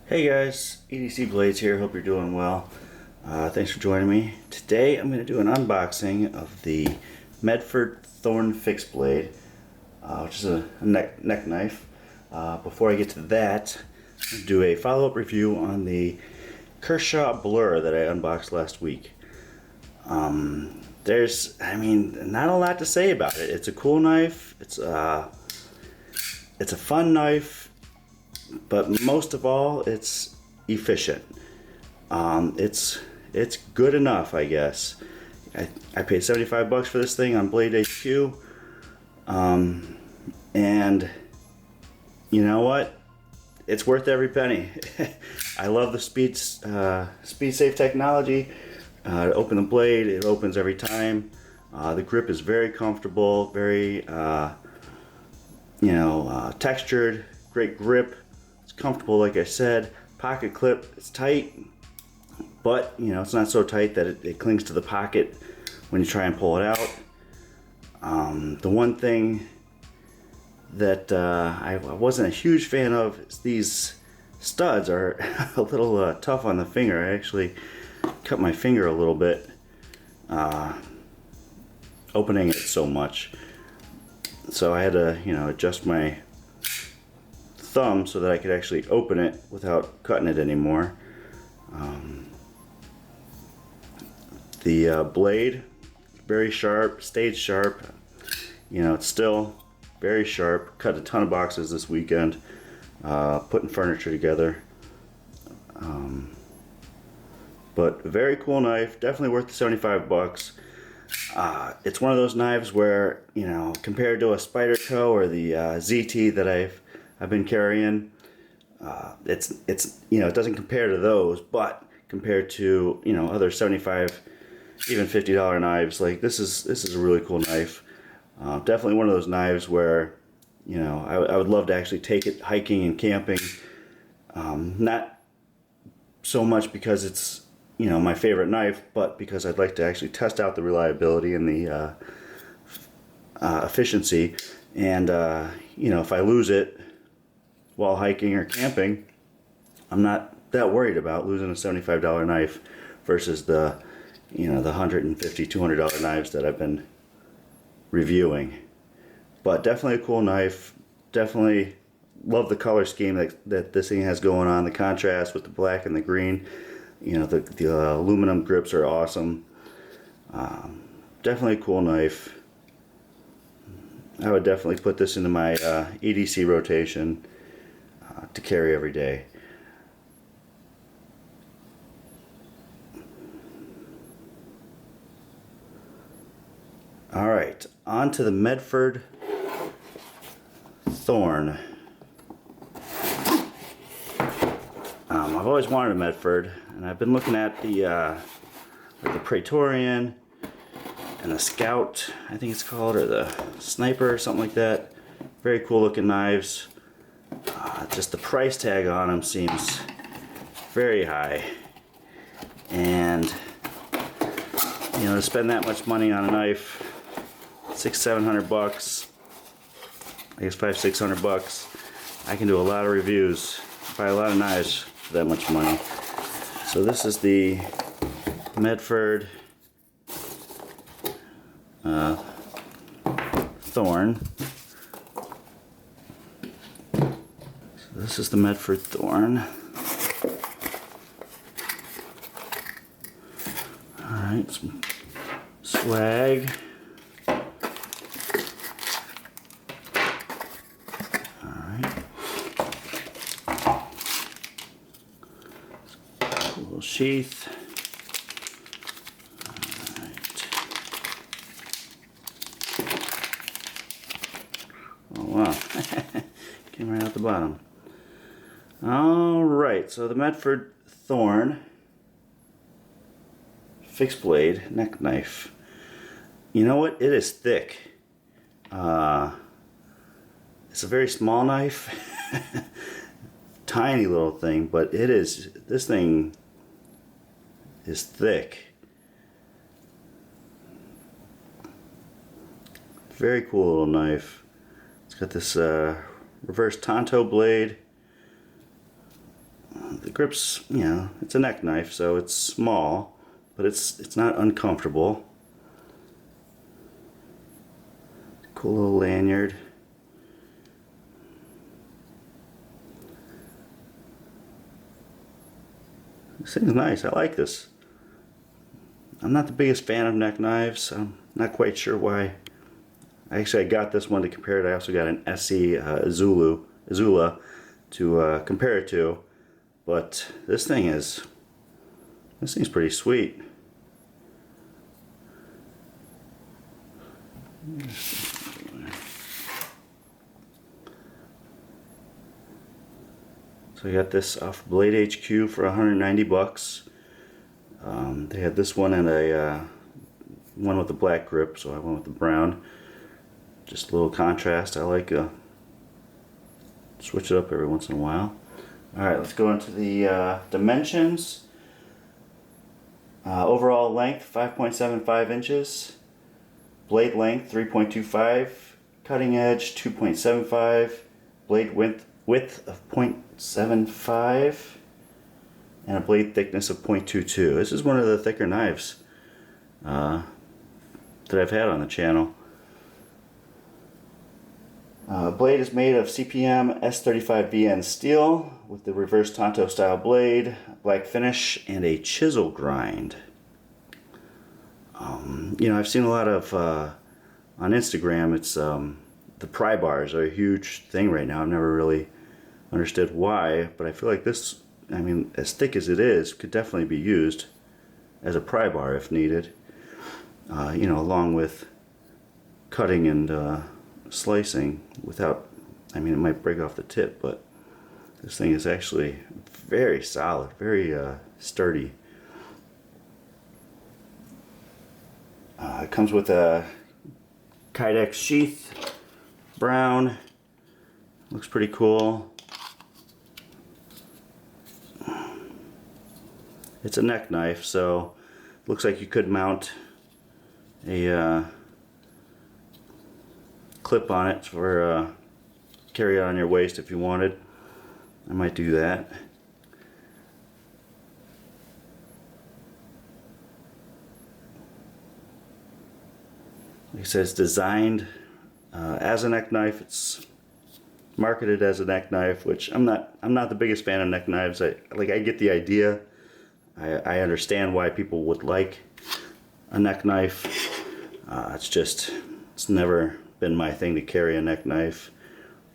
Hey guys, EDC Blades here. Hope you're doing well. Thanks for joining me. Today I'm going to do an unboxing of the MEDFORD THORN fixed blade, which is a neck knife. Before I get to that, I'm going to do a follow-up review on the Kershaw Blur that I unboxed last week. Not a lot to say about it. It's a cool knife. It's a fun knife. But most of all, it's efficient. It's good enough, I guess. I paid 75 bucks for this thing on Blade HQ, and you know what? It's worth every penny. I love the speed safe technology. To open the blade, it opens every time. The grip is very comfortable, very textured, great grip. Comfortable, like I said. Pocket clip, it's tight, but it's not so tight that it clings to the pocket when you try and pull it out. The one thing that I wasn't a huge fan of is these studs are a little tough on the finger. I actually cut my finger a little bit opening it so much, so I had to adjust my thumb so that I could actually open it without cutting it anymore. The blade, very sharp, stayed sharp. It's still very sharp. Cut a ton of boxes this weekend, putting furniture together. But a very cool knife, definitely worth the 75 bucks. It's one of those knives where, compared to a Spyderco or the ZT that I've been carrying, it doesn't compare to those, but compared to other 75, even $50 knives, like this is a really cool knife. Definitely one of those knives where I would love to actually take it hiking and camping. Not so much because it's my favorite knife, but because I'd like to actually test out the reliability and the efficiency. And if I lose it while hiking or camping, I'm not that worried about losing a $75 knife versus the the $150, $200 knives that I've been reviewing. But definitely a cool knife. Definitely love the color scheme that this thing has going on. The contrast with the black and the green. The aluminum grips are awesome. Definitely a cool knife. I would definitely put this into my EDC rotation to carry every day. Alright, on to the MEDFORD Thorn. I've always wanted a MEDFORD, and I've been looking at the Praetorian and the Scout, I think it's called, or the Sniper, or something like that. Very cool looking knives. Just the price tag on them seems very high, and to spend that much money on a knife, $600-700 bucks, I guess $500-600 bucks, I can do a lot of reviews, buy a lot of knives for that much money. So this is the MEDFORD Thorn. This is the MEDFORD Thorn. Alright, some swag. Alright. A little sheath. Alright. Oh wow. Came right out the bottom. Alright, so the MEDFORD Thorn fixed blade neck knife. You know what? It is thick. It's a very small knife. Tiny little thing, but this thing is thick. Very cool little knife. It's got this reverse tanto blade. grip's, you know, it's a neck knife, so it's small, but it's not uncomfortable. Cool little lanyard. This thing's nice. I like this. I'm not the biggest fan of neck knives. I'm not quite sure why. Actually, I got this one to compare it. I also got an SE Azula to compare it to. But this thing's pretty sweet. So I got this off Blade HQ for 190 bucks. They had this one and a one with the black grip, so I went with the brown. Just a little contrast. I like switch it up every once in a while. Alright, let's go into the dimensions. Overall length 5.75 inches. Blade length 3.25. Cutting edge 2.75. Blade width of 0.75. And a blade thickness of 0.22. This is one of the thicker knives that I've had on the channel. Blade is made of CPM S35VN steel with the reverse Tonto style blade, black finish, and a chisel grind. You know, I've seen a lot of on Instagram. It's the pry bars are a huge thing right now. I've never really understood why, but I feel like this, I mean, as thick as it is, could definitely be used as a pry bar if needed. You know, along with cutting and slicing without, I mean, it might break off the tip, but this thing is actually very solid, very sturdy. It comes with a Kydex sheath, brown, looks pretty cool. It's a neck knife, so it looks like you could mount a clip on it for carry it on your waist if you wanted. I might do that. Like I said, it's designed as a neck knife. It's marketed as a neck knife, which I'm not the biggest fan of neck knives. I get the idea. I understand why people would like a neck knife. It's never been my thing to carry a neck knife.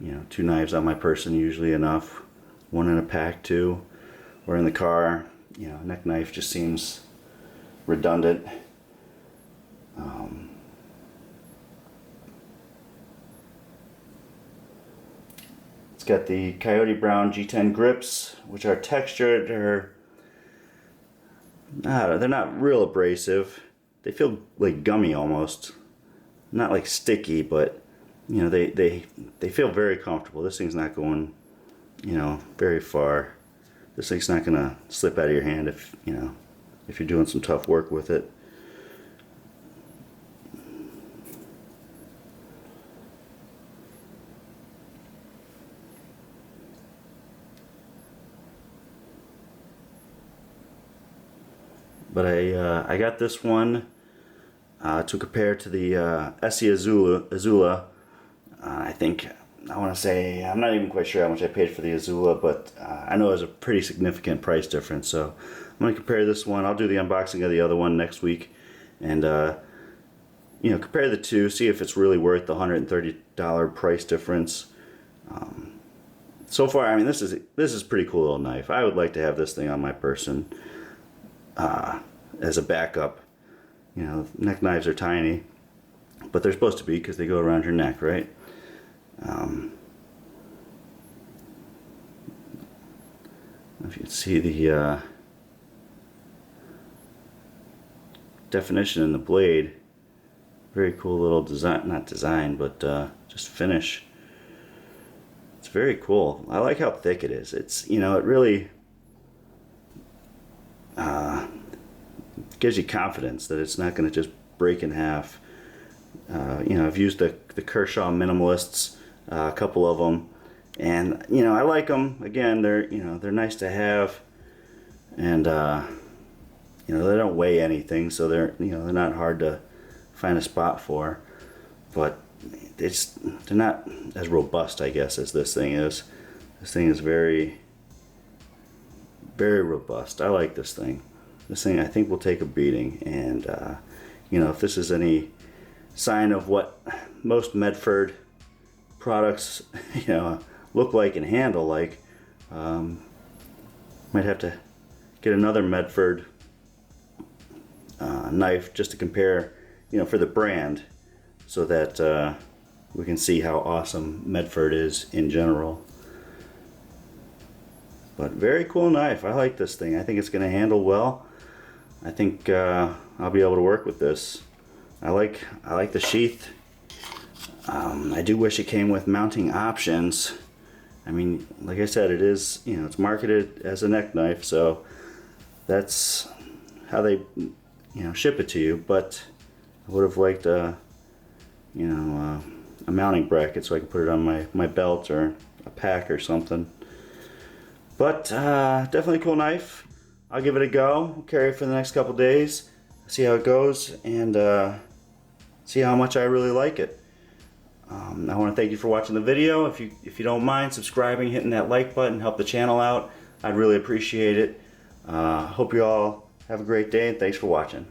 You know, 2 knives on my person usually enough. 1 in a pack too, or in the car. You know, a neck knife just seems redundant. It's got the Coyote Brown G10 grips, which are textured. They're not real abrasive. They feel like gummy almost. Not like sticky, but you know, they feel very comfortable. This thing's not going, you know, very far. This thing's not gonna slip out of your hand if, you know, if you're doing some tough work with it. But I got this one to compare to the SE Azula. I want to say, I'm not even quite sure how much I paid for the Azula, but I know there's a pretty significant price difference. So I'm going to compare this one. I'll do the unboxing of the other one next week, and you know, compare the two, see if it's really worth the $130 price difference. So far, I mean, this is a pretty cool little knife. I would like to have this thing on my person as a backup. You know, neck knives are tiny, but they're supposed to be because they go around your neck, right? If you can see the definition in the blade, very cool little design, not design, but just finish. It's very cool. I like how thick it is. It's, you know, it really gives you confidence that it's not going to just break in half. You know, I've used the Kershaw minimalists, a couple of them, and you know, I like them. Again, they're, you know, they're nice to have. and you know, they don't weigh anything, so they're, you know, they're not hard to find a spot for, but they're not as robust, I guess, as this thing is. This thing is very, very robust. I like this thing. This thing I think will take a beating, and you know, if this is any sign of what most Medford products, you know, look like and handle like, might have to get another Medford knife just to compare, you know, for the brand, so that we can see how awesome Medford is in general. But very cool knife. I like this thing. I think it's going to handle well. I think I'll be able to work with this. I like the sheath. I do wish it came with mounting options. I mean, like I said, it is, you know, it's marketed as a neck knife, so that's how they, you know, ship it to you. But I would have liked a, you know, a mounting bracket so I can put it on my belt or a pack or something. But definitely a cool knife. I'll give it a go. We'll carry it for the next couple days, see how it goes, and see how much I really like it. I want to thank you for watching the video. If you don't mind subscribing, hitting that like button, help the channel out, I'd really appreciate it. Hope you all have a great day, and thanks for watching.